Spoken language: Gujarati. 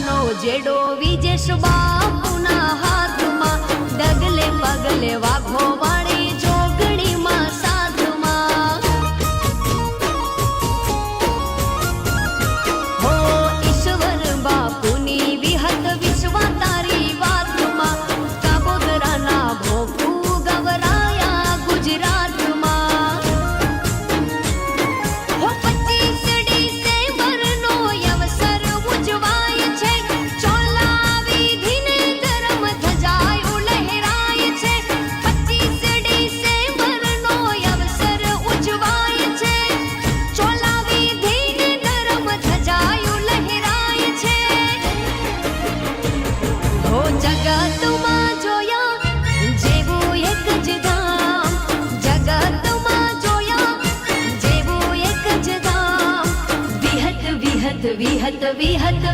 ગવરાનો જેડો વિજેશ બાપુના હાથમાં, ડગલે પગલે વાઘો વાળી જોગણીમાં સાધમાં. હો ઈશ્વર બાપુની વિહત વિશ્વા તારી વાતમાં, કાબોદરાના ભોપુ ગવરાયા ગુજરાતમાં. હો 25 ડિસેમ્બરનો અવસર ઉજવાય છે, ચોલા વિધિને ધર્મ ધજાયો લહેરાય છે. 25 ડિસેમ્બરનો અવસર ઉજવાય છે, ચોલા વિધિને ધર્મ ધજાયો લહેરાય છે. હો જગતમાં જોયા જેવું એક જ ધામ, જગતમાં જોયા જેવું એક જ ધામ. વિહત વિહત વિહત વિહત